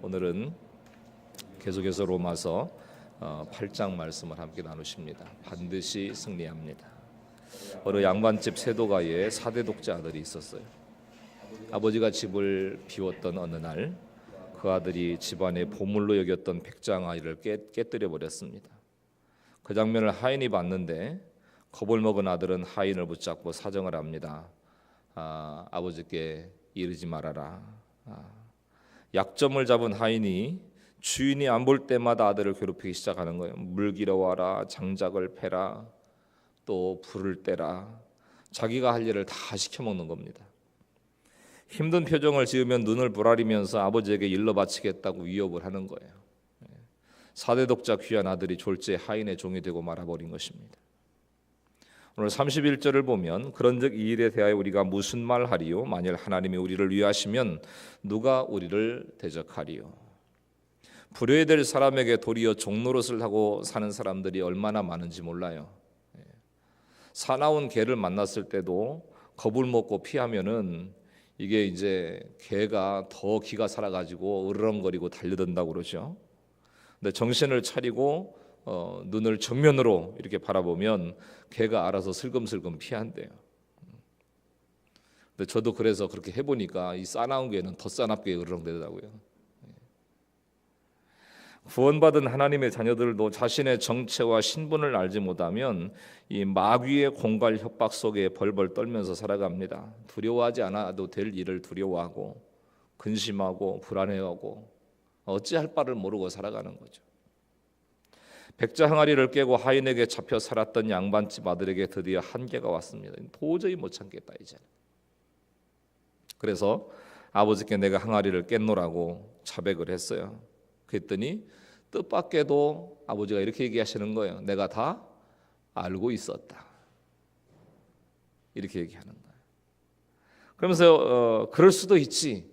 오늘은 계속해서 로마서 8장 말씀을 함께 나누십니다. 반드시 승리합니다. 어느 양반집 세도가에 4대 독자 아들이 있었어요. 아버지가 집을 비웠던 어느 날 그 아들이 집안의 보물로 여겼던 백장아이를 깨뜨려 버렸습니다. 그 장면을 하인이 봤는데 겁을 먹은 아들은 하인을 붙잡고 사정을 합니다. 아버지께 이르지 말아라. 약점을 잡은 하인이 주인이 안 볼 때마다 아들을 괴롭히기 시작하는 거예요. 물 길어와라, 장작을 패라, 또 불을 떼라. 자기가 할 일을 다 시켜먹는 겁니다. 힘든 표정을 지으면 눈을 부라리면서 아버지에게 일러 바치겠다고 위협을 하는 거예요. 4대 독자 귀한 아들이 졸지에 하인의 종이 되고 말아버린 것입니다. 오늘 31절을 보면 그런즉 이 일에 대하여 우리가 무슨 말하리요? 만일 하나님이 우리를 위하시면 누가 우리를 대적하리요? 불효될 사람에게 도리어 종노릇을 하고 사는 사람들이 얼마나 많은지 몰라요. 사나운 개를 만났을 때도 겁을 먹고 피하면은 이게 이제 개가 더 기가 살아가지고 으르렁거리고 달려든다고 그러죠. 근데 정신을 차리고 눈을 정면으로 이렇게 바라보면 개가 알아서 슬금슬금 피한대요. 근데 저도 그래서 그렇게 해보니까 이 싸나운 개는 더 싸납게 으르렁대더라고요. 구원받은 하나님의 자녀들도 자신의 정체와 신분을 알지 못하면 이 마귀의 공갈 협박 속에 벌벌 떨면서 살아갑니다. 두려워하지 않아도 될 일을 두려워하고 근심하고 불안해하고 어찌할 바를 모르고 살아가는 거죠. 백자 항아리를 깨고 하인에게 잡혀 살았던 양반집 아들에게 드디어 한계가 왔습니다. 도저히 못 참겠다 이제. 그래서 아버지께 내가 항아리를 깼노라고 자백을 했어요. 그랬더니 뜻밖에도 아버지가 이렇게 얘기하시는 거예요. 내가 다 알고 있었다. 이렇게 얘기하는 거예요. 그러면서 그럴 수도 있지,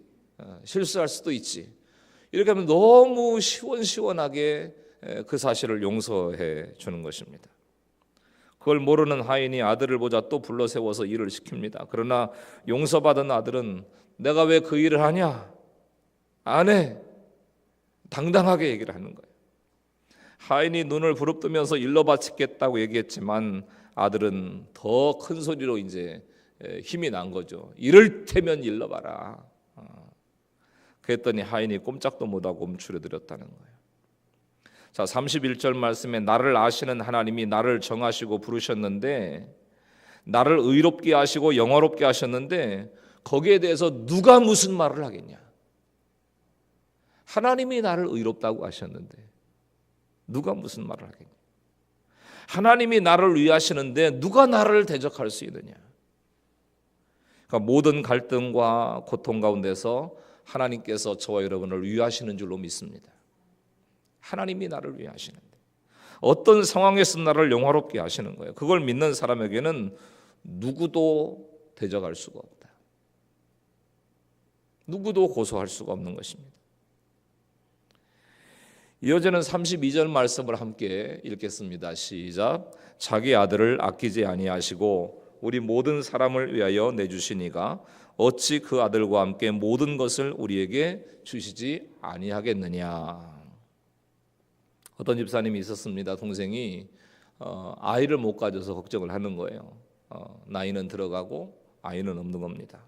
실수할 수도 있지. 이렇게 하면 너무 시원시원하게 그 사실을 용서해 주는 것입니다. 그걸 모르는 하인이 아들을 보자 또 불러 세워서 일을 시킵니다. 그러나 용서받은 아들은 내가 왜 그 일을 하냐? 안 해. 당당하게 얘기를 하는 거예요. 하인이 눈을 부릅뜨면서 일러 바치겠다고 얘기했지만 아들은 더 큰 소리로 이제 힘이 난 거죠. 이럴 테면 일러 봐라. 그랬더니 하인이 꼼짝도 못하고 움츠러들었다는 거예요. 자, 31절 말씀에 나를 아시는 하나님이 나를 정하시고 부르셨는데, 나를 의롭게 하시고 영화롭게 하셨는데 거기에 대해서 누가 무슨 말을 하겠냐? 하나님이 나를 의롭다고 하셨는데 누가 무슨 말을 하겠냐? 하나님이 나를 위하시는데 누가 나를 대적할 수 있느냐? 그러니까 모든 갈등과 고통 가운데서 하나님께서 저와 여러분을 위하시는 줄로 믿습니다. 하나님이 나를 위하시는데 어떤 상황에서 나를 영화롭게 하시는 거예요. 그걸 믿는 사람에게는 누구도 대적할 수가 없다. 누구도 고소할 수가 없는 것입니다. 이어지는 32절 말씀을 함께 읽겠습니다. 시작. 자기 아들을 아끼지 아니하시고 우리 모든 사람을 위하여 내주시니가 어찌 그 아들과 함께 모든 것을 우리에게 주시지 아니하겠느냐. 어떤 집사님이 있었습니다. 동생이 아이를 못 가져서 걱정을 하는 거예요. 나이는 들어가고 아이는 없는 겁니다.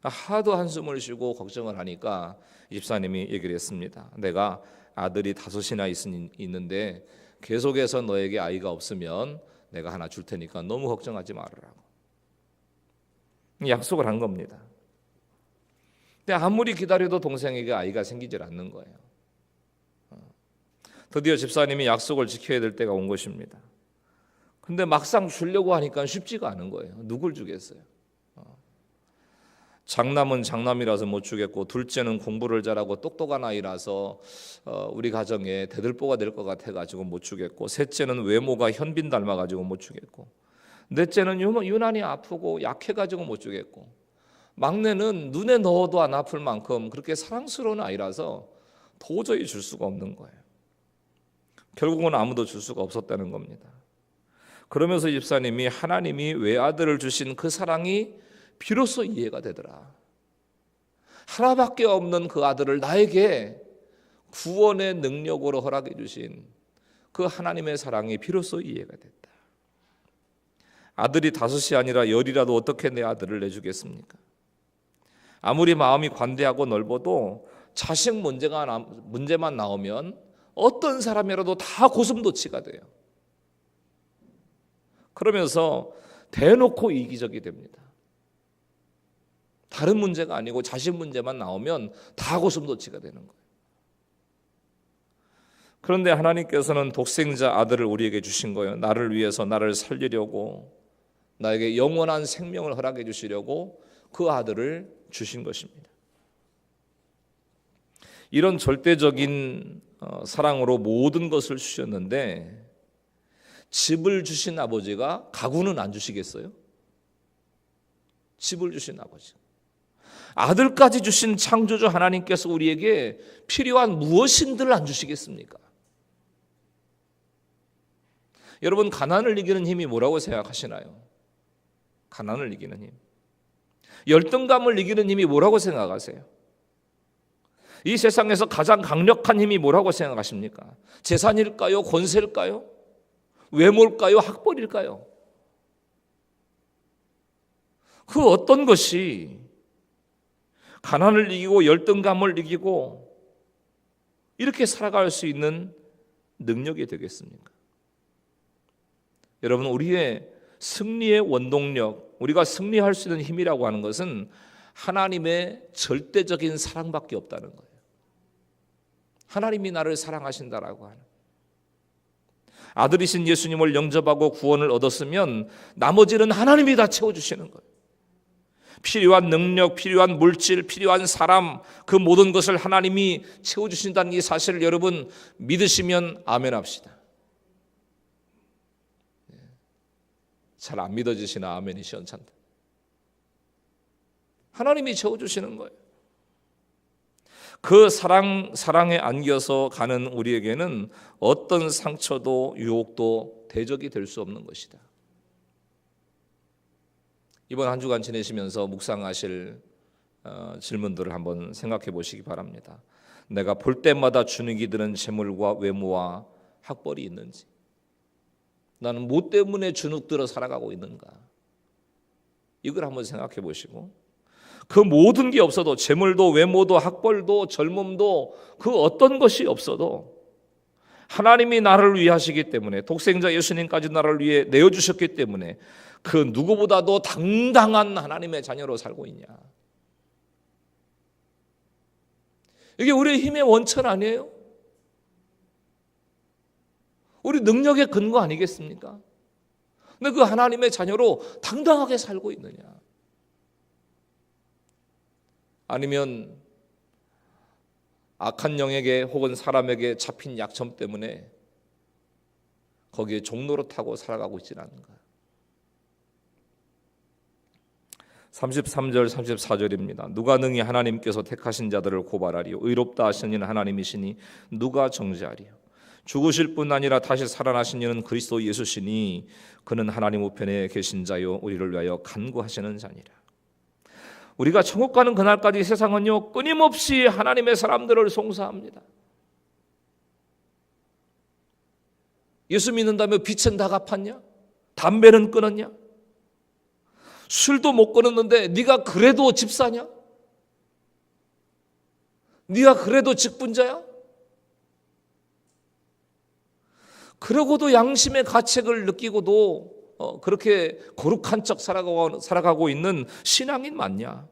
하도 한숨을 쉬고 걱정을 하니까 집사님이 얘기를 했습니다. 내가 아들이 5이나 있는데 계속해서 너에게 아이가 없으면 내가 하나 줄 테니까 너무 걱정하지 말으라고 약속을 한 겁니다. 근데 아무리 기다려도 동생에게 아이가 생기질 않는 거예요. 드디어 집사님이 약속을 지켜야 될 때가 온 것입니다. 근데 막상 주려고 하니까 쉽지가 않은 거예요. 누굴 주겠어요? 장남은 장남이라서 못 주겠고, 둘째는 공부를 잘하고 똑똑한 아이라서 우리 가정에 대들보가 될 것 같아가지고 못 주겠고, 셋째는 외모가 현빈 닮아가지고 못 주겠고, 넷째는 유난히 아프고 약해가지고 못 주겠고, 막내는 눈에 넣어도 안 아플 만큼 그렇게 사랑스러운 아이라서 도저히 줄 수가 없는 거예요. 결국은 아무도 줄 수가 없었다는 겁니다. 그러면서 집사님이 하나님이 외아들을 주신 그 사랑이 비로소 이해가 되더라. 하나밖에 없는 그 아들을 나에게 구원의 능력으로 허락해 주신 그 하나님의 사랑이 비로소 이해가 됐다. 아들이 5이 아니라 10이라도 어떻게 내 아들을 내주겠습니까? 아무리 마음이 관대하고 넓어도 자식 문제만 나오면 어떤 사람이라도 다 고슴도치가 돼요. 그러면서 대놓고 이기적이 됩니다. 다른 문제가 아니고 자식 문제만 나오면 다 고슴도치가 되는 거예요. 그런데 하나님께서는 독생자 아들을 우리에게 주신 거예요. 나를 위해서 나를 살리려고, 나에게 영원한 생명을 허락해 주시려고 그 아들을 주신 것입니다. 이런 절대적인 사랑으로 모든 것을 주셨는데 집을 주신 아버지가 가구는 안 주시겠어요? 집을 주신 아버지, 아들까지 주신 창조주 하나님께서 우리에게 필요한 무엇인들 안 주시겠습니까? 여러분, 가난을 이기는 힘이 뭐라고 생각하시나요? 가난을 이기는 힘, 열등감을 이기는 힘이 뭐라고 생각하세요? 이 세상에서 가장 강력한 힘이 뭐라고 생각하십니까? 재산일까요? 권세일까요? 외모일까요? 학벌일까요? 그 어떤 것이 가난을 이기고 열등감을 이기고 이렇게 살아갈 수 있는 능력이 되겠습니까? 여러분, 우리의 승리의 원동력, 우리가 승리할 수 있는 힘이라고 하는 것은 하나님의 절대적인 사랑밖에 없다는 거예요. 하나님이 나를 사랑하신다라고 하는, 아들이신 예수님을 영접하고 구원을 얻었으면 나머지는 하나님이 다 채워주시는 거예요. 필요한 능력, 필요한 물질, 필요한 사람, 그 모든 것을 하나님이 채워주신다는 이 사실을 여러분 믿으시면 아멘 합시다. 잘 안 믿어지시나 아멘이 시원찮다. 하나님이 채워주시는 거예요. 그 사랑에 안겨서 가는 우리에게는 어떤 상처도 유혹도 대적이 될 수 없는 것이다. 이번 한 주간 지내시면서 묵상하실 질문들을 한번 생각해 보시기 바랍니다. 내가 볼 때마다 주눅이 드는 재물과 외모와 학벌이 있는지, 나는 뭐 때문에 주눅 들어 살아가고 있는가, 이걸 한번 생각해 보시고, 그 모든 게 없어도, 재물도 외모도 학벌도 젊음도 그 어떤 것이 없어도 하나님이 나를 위해 하시기 때문에, 독생자 예수님까지 나를 위해 내어주셨기 때문에 그 누구보다도 당당한 하나님의 자녀로 살고 있냐. 이게 우리의 힘의 원천 아니에요? 우리 능력의 근거 아니겠습니까? 근데 그 하나님의 자녀로 당당하게 살고 있느냐? 아니면 악한 영에게 혹은 사람에게 잡힌 약점 때문에 거기에 종로로 타고 살아가고 있지는 않은가? 33절 34절입니다. 누가 능히 하나님께서 택하신 자들을 고발하리요? 의롭다 하신 이는 하나님이시니 누가 정죄하리요? 죽으실 뿐 아니라 다시 살아나신 이는 그리스도 예수시니 그는 하나님 우편에 계신 자요 우리를 위하여 간구하시는 자니라. 우리가 천국 가는 그날까지 세상은요 끊임없이 하나님의 사람들을 송사합니다. 예수 믿는다며 빚은 다 갚았냐? 담배는 끊었냐? 술도 못 끊었는데 네가 그래도 집사냐? 네가 그래도 직분자야? 그러고도 양심의 가책을 느끼고도 그렇게 거룩한 척 살아가고 있는 신앙인 맞냐?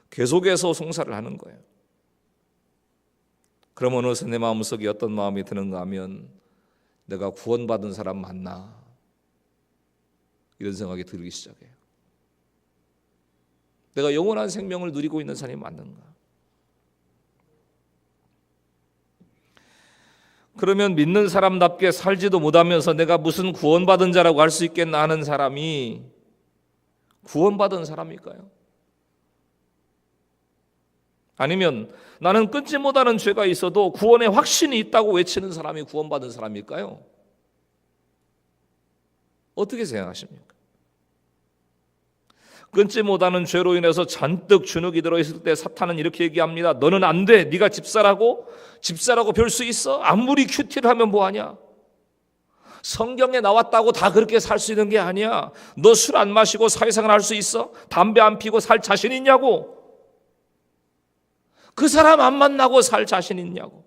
계속해서 송사를 하는 거예요. 그럼 어느새 내 마음속에 어떤 마음이 드는가 하면 내가 구원받은 사람 맞나? 이런 생각이 들기 시작해요. 내가 영원한 생명을 누리고 있는 사람이 맞는가? 그러면 믿는 사람답게 살지도 못하면서 내가 무슨 구원받은 자라고 할 수 있겠나 하는 사람이 구원받은 사람일까요? 아니면 나는 끊지 못하는 죄가 있어도 구원의 확신이 있다고 외치는 사람이 구원받은 사람일까요? 어떻게 생각하십니까? 끊지 못하는 죄로 인해서 잔뜩 주눅이 들어있을 때 사탄은 이렇게 얘기합니다. 너는 안 돼. 네가 집사라고 별 수 있어? 아무리 큐티를 하면 뭐하냐? 성경에 나왔다고 다 그렇게 살 수 있는 게 아니야. 너 술 안 마시고 사회생활 할 수 있어? 담배 안 피고 살 자신 있냐고? 그 사람 안 만나고 살 자신 있냐고?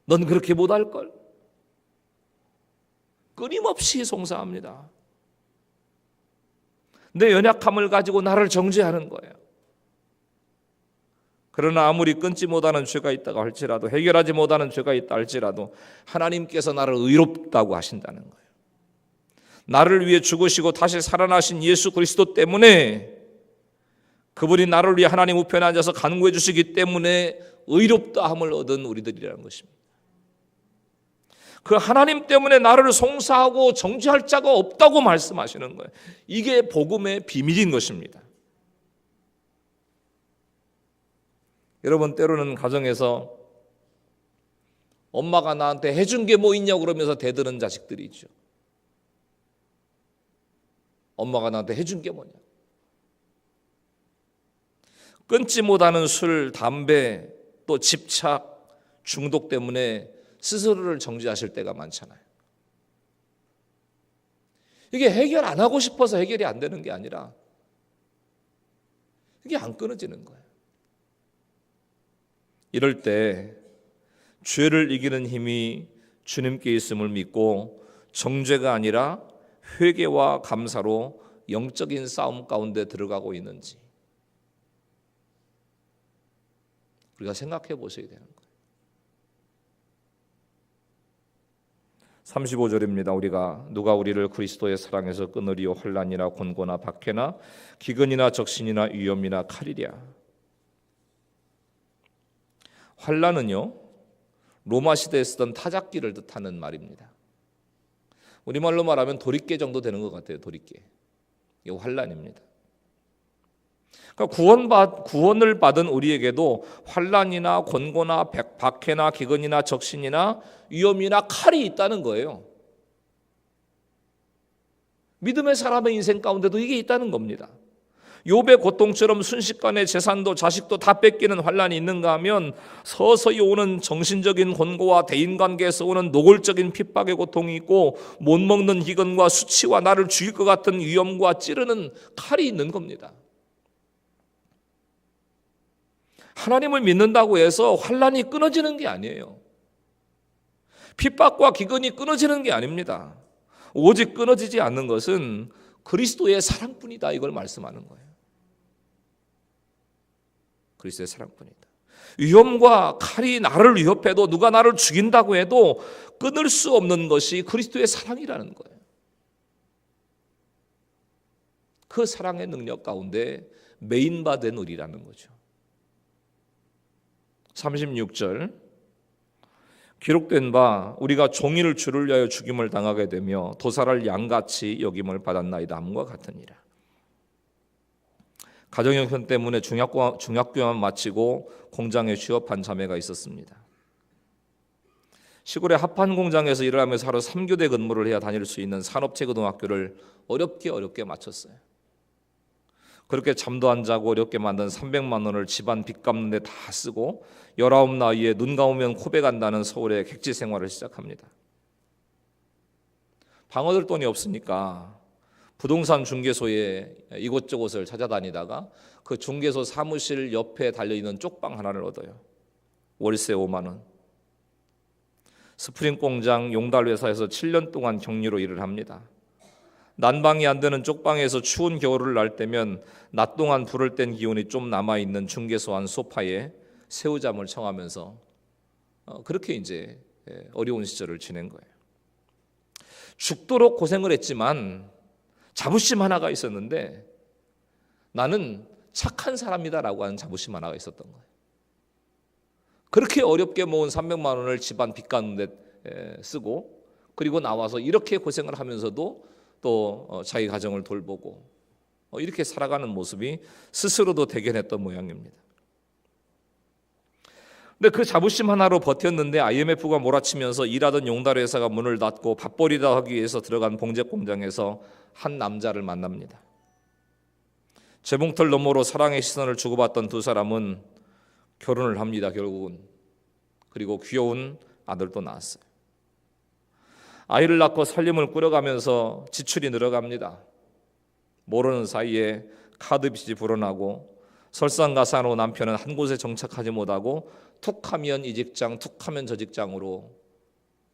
넌 그렇게 못할걸? 끊임없이 송사합니다. 내 연약함을 가지고 나를 정죄하는 거예요. 그러나 아무리 끊지 못하는 죄가 있다고 할지라도, 해결하지 못하는 죄가 있다 할지라도 하나님께서 나를 의롭다고 하신다는 거예요. 나를 위해 죽으시고 다시 살아나신 예수 그리스도 때문에, 그분이 나를 위해 하나님 우편에 앉아서 간구해 주시기 때문에 의롭다함을 얻은 우리들이라는 것입니다. 그 하나님 때문에 나를 송사하고 정죄할 자가 없다고 말씀하시는 거예요. 이게 복음의 비밀인 것입니다. 여러분, 때로는 가정에서 엄마가 나한테 해준 게 뭐 있냐고 그러면서 대드는 자식들이 있죠. 엄마가 나한테 해준 게 뭐냐? 끊지 못하는 술, 담배, 또 집착, 중독 때문에 스스로를 정죄하실 때가 많잖아요. 이게 해결 안 하고 싶어서 해결이 안 되는 게 아니라 이게 안 끊어지는 거예요. 이럴 때 죄를 이기는 힘이 주님께 있음을 믿고 정죄가 아니라 회개와 감사로 영적인 싸움 가운데 들어가고 있는지 우리가 생각해 보셔야 되는 거예요. 35절입니다. 우리가 누가 우리를 그리스도의 사랑에서 끊으리요? 환난이나 곤고나 박해나 기근이나 적신이나 위험이나 칼이랴. 환난은요, 로마 시대에 쓰던 타작기를 뜻하는 말입니다. 우리말로 말하면 도리깨 정도 되는 것 같아요. 도리깨. 이거 환난입니다. 그러니까 구원을 받은 우리에게도 환난이나 곤고나 박해나 기근이나 적신이나 위험이나 칼이 있다는 거예요. 믿음의 사람의 인생 가운데도 이게 있다는 겁니다. 욥의 고통처럼 순식간에 재산도 자식도 다 뺏기는 환난이 있는가 하면 서서히 오는 정신적인 곤고와 대인관계에서 오는 노골적인 핍박의 고통이 있고 못 먹는 기근과 수치와 나를 죽일 것 같은 위험과 찌르는 칼이 있는 겁니다. 하나님을 믿는다고 해서 환난이 끊어지는 게 아니에요. 핍박과 기근이 끊어지는 게 아닙니다. 오직 끊어지지 않는 것은 그리스도의 사랑뿐이다, 이걸 말씀하는 거예요. 그리스도의 사랑뿐이다. 위험과 칼이 나를 위협해도, 누가 나를 죽인다고 해도 끊을 수 없는 것이 그리스도의 사랑이라는 거예요. 그 사랑의 능력 가운데 메인바된 우리라는 거죠. 36절, 기록된 바 우리가 종일 주를 위하여 죽임을 당하게 되며 도살할 양같이 여김을 받았나이다 함과 같으니라. 가정형편 때문에 중학교만 마치고 공장에 취업한 자매가 있었습니다. 시골의 합판 공장에서 일을 하면서 하루 3교대 근무를 해야 다닐 수 있는 산업체 고등학교를 어렵게 마쳤어요. 그렇게 잠도 안 자고 어렵게 만든 300만 원을 집안 빚 갚는 데 다 쓰고 19 나이에 눈 감으면 코베 간다는 서울의 객지 생활을 시작합니다. 방어들 돈이 없으니까 부동산 중개소에 이곳저곳을 찾아다니다가 그 중개소 사무실 옆에 달려있는 쪽방 하나를 얻어요. 월세 5만 원. 스프링 공장 용달 회사에서 7년 동안 격리로 일을 합니다. 난방이 안 되는 쪽방에서 추운 겨울을 날 때면 낮 동안 불을 뗀 기운이 좀 남아있는 중개소 안 소파에 새우잠을 청하면서 그렇게 이제 어려운 시절을 지낸 거예요. 죽도록 고생을 했지만 자부심 하나가 있었는데, 나는 착한 사람이다라고 하는 자부심 하나가 있었던 거예요. 그렇게 어렵게 모은 300만 원을 집안 빚 갚는 데 쓰고, 그리고 나와서 이렇게 고생을 하면서도 또 자기 가정을 돌보고 이렇게 살아가는 모습이 스스로도 대견했던 모양입니다. 근데 그 자부심 하나로 버텼는데 IMF가 몰아치면서 일하던 용달 회사가 문을 닫고 밥벌이다 하기 위해서 들어간 봉제 공장에서 한 남자를 만납니다. 재봉틀 너머로 사랑의 시선을 주고받던 두 사람은 결혼을 합니다. 결국은. 그리고 귀여운 아들도 낳았어요. 아이를 낳고 살림을 꾸려가면서 지출이 늘어갑니다. 모르는 사이에 카드빚이 불어나고 설상가상으로 남편은 한 곳에 정착하지 못하고 툭하면 이 직장, 툭하면 저 직장으로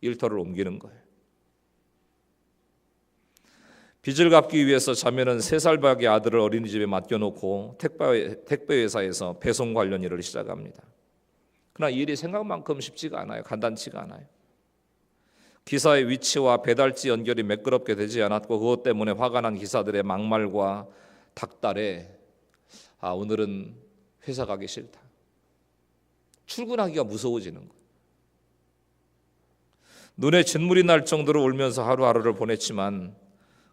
일터를 옮기는 거예요. 빚을 갚기 위해서 자매는 3살 밖의 아들을 어린이집에 맡겨놓고 택배회사에서 배송 관련 일을 시작합니다. 그러나 일이 생각만큼 쉽지가 않아요. 간단치가 않아요. 기사의 위치와 배달지 연결이 매끄럽게 되지 않았고 그것 때문에 화가 난 기사들의 막말과 닥달에 오늘은 회사 가기 싫다. 출근하기가 무서워지는 거예요. 눈에 진물이 날 정도로 울면서 하루하루를 보냈지만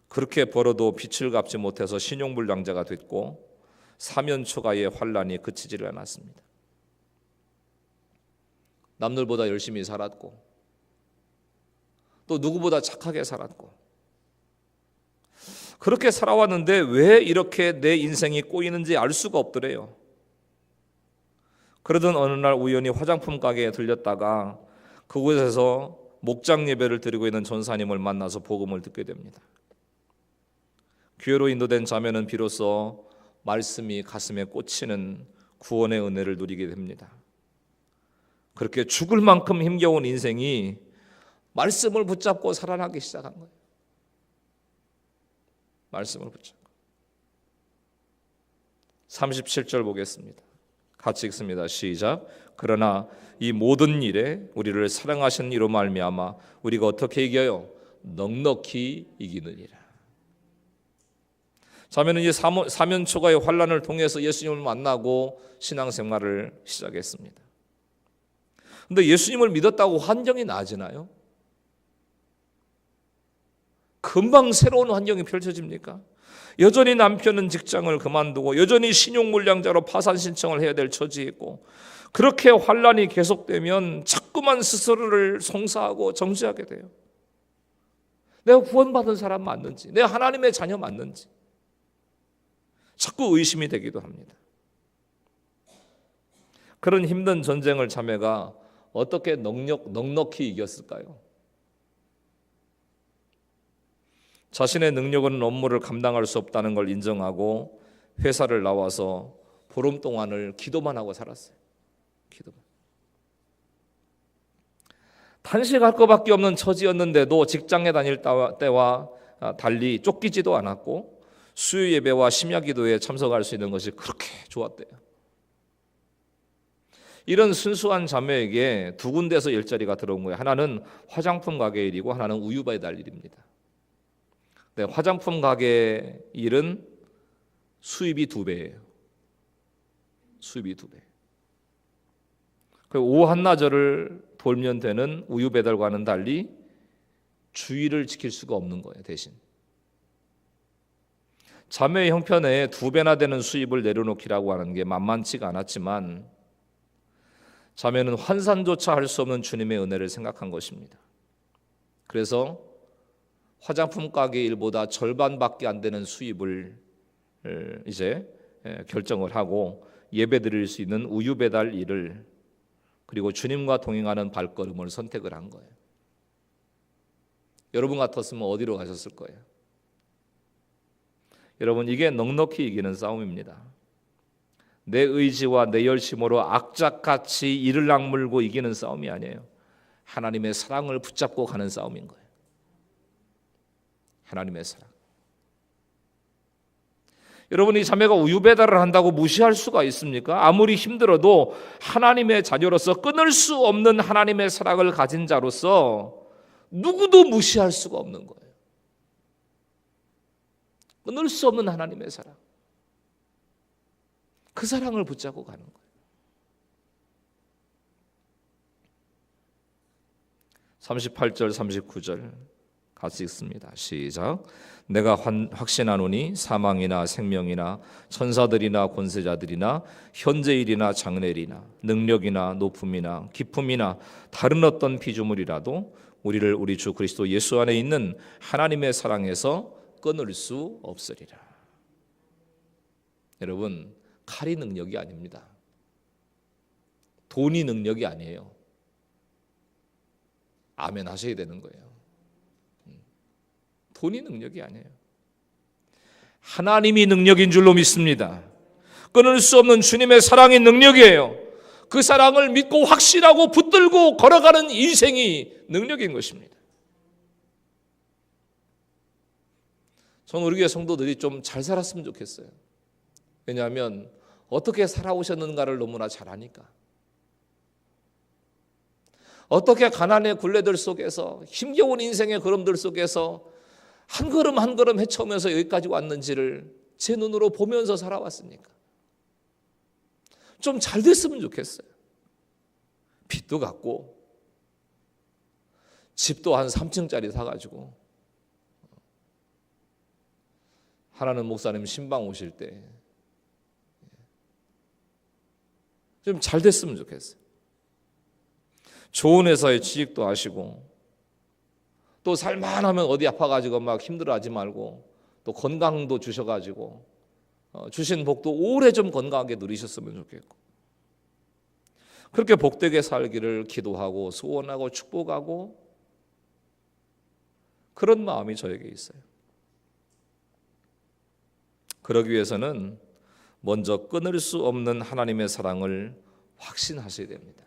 그렇게 벌어도 빚을 갚지 못해서 신용불량자가 됐고 사면초가의 환란이 그치지를 않았습니다. 남들보다 열심히 살았고 또 누구보다 착하게 살았고 그렇게 살아왔는데 왜 이렇게 내 인생이 꼬이는지 알 수가 없더래요. 그러던 어느 날 우연히 화장품 가게에 들렸다가 그곳에서 목장 예배를 드리고 있는 전사님을 만나서 복음을 듣게 됩니다. 교회로 인도된 자매는 비로소 말씀이 가슴에 꽂히는 구원의 은혜를 누리게 됩니다. 그렇게 죽을 만큼 힘겨운 인생이 말씀을 붙잡고 살아나기 시작한 거예요. 말씀을 붙잡고. 37절 보겠습니다. 같이 읽습니다. 시작. 그러나 이 모든 일에 우리를 사랑하신 이로 말미암아 우리가 어떻게 이겨요? 넉넉히 이기느니라. 자매는 이 사면초가의 환란을 통해서 예수님을 만나고 신앙생활을 시작했습니다. 그런데 예수님을 믿었다고 환경이 나아지나요? 금방 새로운 환경이 펼쳐집니까? 여전히 남편은 직장을 그만두고 여전히 신용불량자로 파산 신청을 해야 될 처지에 있고 그렇게 환란이 계속되면 자꾸만 스스로를 송사하고 정죄하게 돼요. 내가 구원받은 사람 맞는지, 내가 하나님의 자녀 맞는지 자꾸 의심이 되기도 합니다. 그런 힘든 전쟁을 자매가 어떻게 넉넉히 이겼을까요? 자신의 능력은 업무를 감당할 수 없다는 걸 인정하고 회사를 나와서 보름 동안을 기도만 하고 살았어요. 기도만. 단식할 것밖에 없는 처지였는데도 직장에 다닐 때와 달리 쫓기지도 않았고 수요 예배와 심야 기도에 참석할 수 있는 것이 그렇게 좋았대요. 이런 순수한 자매에게 두 군데서 일자리가 들어온 거예요. 하나는 화장품 가게 일이고 하나는 우유 배달 일입니다. 네, 화장품 가게 일은 수입이 2배예요. 수입이 2배. 오후 한나절을 돌면 되는 우유 배달과는 달리 주의를 지킬 수가 없는 거예요. 대신 자매의 형편에 2배나 되는 수입을 내려놓기라고 하는 게 만만치가 않았지만 자매는 환산조차 할 수 없는 주님의 은혜를 생각한 것입니다. 그래서 화장품 가게 일보다 절반밖에 안 되는 수입을 이제 결정을 하고 예배 드릴 수 있는 우유 배달 일을 그리고 주님과 동행하는 발걸음을 선택을 한 거예요. 여러분 같았으면 어디로 가셨을 거예요? 여러분, 이게 넉넉히 이기는 싸움입니다. 내 의지와 내 열심으로 악착같이 이를 악물고 이기는 싸움이 아니에요. 하나님의 사랑을 붙잡고 가는 싸움인 거예요. 하나님의 사랑. 여러분이 자매가 우유 배달을 한다고 무시할 수가 있습니까? 아무리 힘들어도 하나님의 자녀로서 끊을 수 없는 하나님의 사랑을 가진 자로서 누구도 무시할 수가 없는 거예요. 끊을 수 없는 하나님의 사랑. 그 사랑을 붙잡고 가는 거예요. 38절 39절 같이 읽습니다. 시작. 내가 확신하노니 사망이나 생명이나 천사들이나 권세자들이나 현재일이나 장래일이나 능력이나 높음이나 기품이나 다른 어떤 피조물이라도 우리를 우리 주 그리스도 예수 안에 있는 하나님의 사랑에서 끊을 수 없으리라. 여러분, 칼이 능력이 아닙니다. 돈이 능력이 아니에요. 아멘 하셔야 되는 거예요. 돈이 능력이 아니에요. 하나님이 능력인 줄로 믿습니다. 끊을 수 없는 주님의 사랑이 능력이에요. 그 사랑을 믿고 확신하고 붙들고 걸어가는 인생이 능력인 것입니다. 저는 우리 교회 성도들이 좀 잘 살았으면 좋겠어요. 왜냐하면 어떻게 살아오셨는가를 너무나 잘 아니까. 어떻게 가난의 굴레들 속에서 힘겨운 인생의 걸음들 속에서 한 걸음 한 걸음 헤쳐오면서 여기까지 왔는지를 제 눈으로 보면서 살아왔으니까 좀 잘 됐으면 좋겠어요. 빚도 갚고 집도 한 3층짜리 사가지고 하나는 목사님 신방 오실 때 좀 잘 됐으면 좋겠어요. 좋은 회사에 취직도 하시고 또 살만하면 어디 아파가지고 막 힘들어하지 말고 또 건강도 주셔가지고 주신 복도 오래 좀 건강하게 누리셨으면 좋겠고 그렇게 복되게 살기를 기도하고 소원하고 축복하고 그런 마음이 저에게 있어요. 그러기 위해서는 먼저 끊을 수 없는 하나님의 사랑을 확신하셔야 됩니다.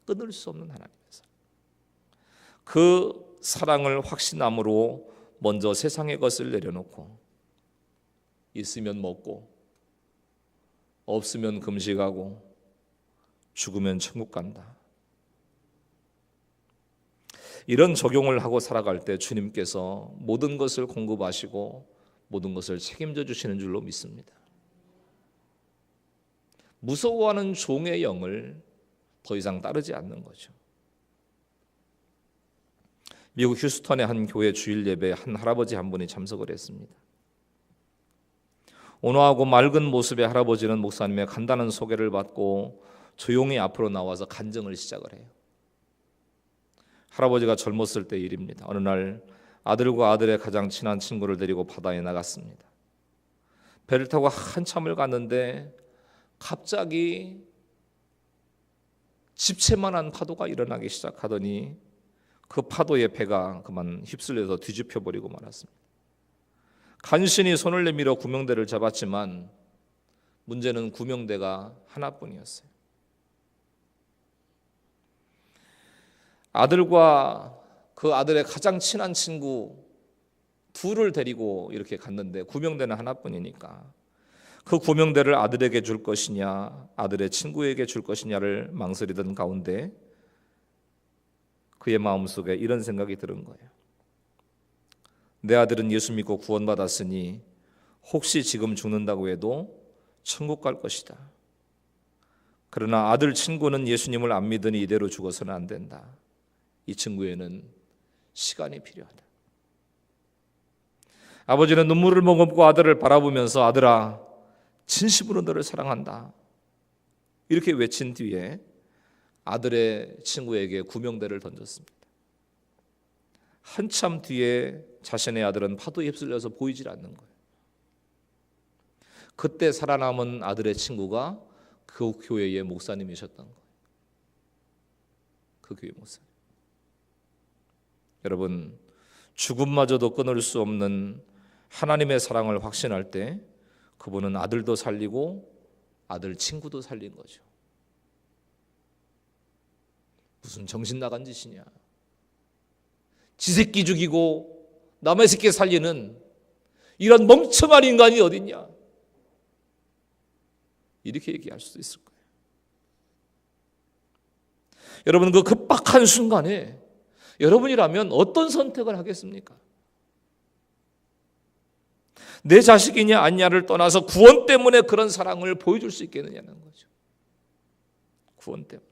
끊을 수 없는 하나님의 사랑. 그 사랑을 확신함으로 먼저 세상의 것을 내려놓고 있으면 먹고 없으면 금식하고 죽으면 천국 간다. 이런 적용을 하고 살아갈 때 주님께서 모든 것을 공급하시고 모든 것을 책임져 주시는 줄로 믿습니다. 무서워하는 종의 영을 더 이상 따르지 않는 거죠. 미국 휴스턴의 한 교회 주일 예배에 한 할아버지 한 분이 참석을 했습니다. 온화하고 맑은 모습의 할아버지는 목사님의 간단한 소개를 받고 조용히 앞으로 나와서 간증을 시작을 해요. 할아버지가 젊었을 때 일입니다. 어느 날 아들과 아들의 가장 친한 친구를 데리고 바다에 나갔습니다. 배를 타고 한참을 갔는데 갑자기 집채만한 파도가 일어나기 시작하더니 그 파도에 배가 그만 휩쓸려서 뒤집혀 버리고 말았습니다. 간신히 손을 내밀어 구명대를 잡았지만 문제는 구명대가 하나뿐이었어요. 아들과 그 아들의 가장 친한 친구 둘을 데리고 이렇게 갔는데 구명대는 하나뿐이니까 그 구명대를 아들에게 줄 것이냐 아들의 친구에게 줄 것이냐를 망설이던 가운데 그의 마음속에 이런 생각이 들은 거예요. 내 아들은 예수 믿고 구원받았으니 혹시 지금 죽는다고 해도 천국 갈 것이다. 그러나 아들 친구는 예수님을 안 믿으니 이대로 죽어서는 안 된다. 이 친구에는 시간이 필요하다. 아버지는 눈물을 머금고 아들을 바라보면서 아들아 진심으로 너를 사랑한다 이렇게 외친 뒤에 아들의 친구에게 구명대를 던졌습니다. 한참 뒤에 자신의 아들은 파도에 휩쓸려서 보이질 않는 거예요. 그때 살아남은 아들의 친구가 그 교회의 목사님이셨던 거예요. 그 교회 목사님. 여러분, 죽음마저도 끊을 수 없는 하나님의 사랑을 확신할 때 그분은 아들도 살리고 아들 친구도 살린 거죠. 무슨 정신 나간 짓이냐. 지 새끼 죽이고 남의 새끼 살리는 이런 멍청한 인간이 어딨냐. 이렇게 얘기할 수도 있을 거예요. 여러분, 그 급박한 순간에 여러분이라면 어떤 선택을 하겠습니까? 내 자식이냐 아니냐를 떠나서 구원 때문에 그런 사랑을 보여줄 수 있겠느냐는 거죠. 구원 때문에.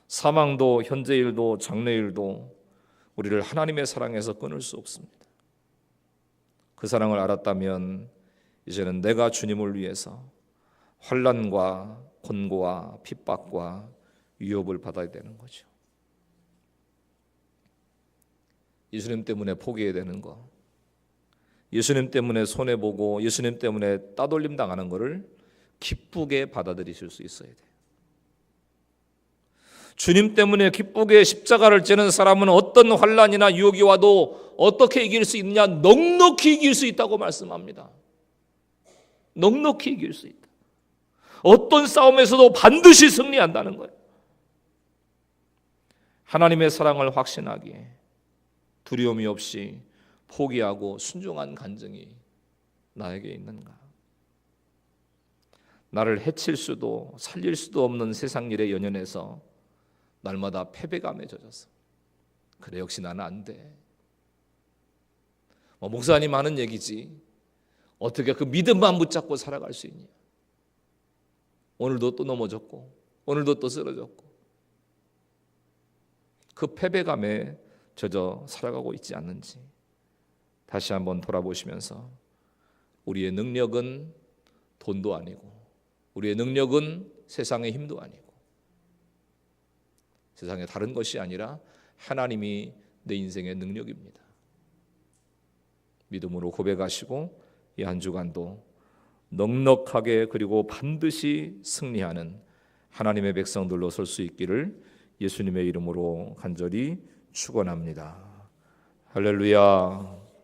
사망도 현재일도 장래일도 우리를 하나님의 사랑에서 끊을 수 없습니다. 그 사랑을 알았다면 이제는 내가 주님을 위해서 환난과 곤고와 핍박과 위협을 받아야 되는 거죠. 예수님 때문에 포기해야 되는 거, 예수님 때문에 손해보고 예수님 때문에 따돌림 당하는 것을 기쁘게 받아들이실 수 있어야 돼요. 주님 때문에 기쁘게 십자가를 지는 사람은 어떤 환난이나 유혹이 와도 어떻게 이길 수 있느냐? 넉넉히 이길 수 있다고 말씀합니다. 넉넉히 이길 수 있다. 어떤 싸움에서도 반드시 승리한다는 거예요. 하나님의 사랑을 확신하기에 두려움이 없이 포기하고 순종한 간증이 나에게 있는가? 나를 해칠 수도 살릴 수도 없는 세상 일에 연연해서 날마다 패배감에 젖었어. 그래, 역시 나는 안 돼. 목사님 하는 얘기지. 어떻게 그 믿음만 붙잡고 살아갈 수 있냐? 오늘도 또 넘어졌고 오늘도 또 쓰러졌고 그 패배감에 젖어 살아가고 있지 않는지 다시 한번 돌아보시면서 우리의 능력은 돈도 아니고 우리의 능력은 세상의 힘도 아니고 세상의 다른 것이 아니라 하나님이 내 인생의 능력입니다. 믿음으로 고백하시고 이 한 주간도 넉넉하게 그리고 반드시 승리하는 하나님의 백성들로 설 수 있기를 예수님의 이름으로 간절히 축원합니다. 할렐루야.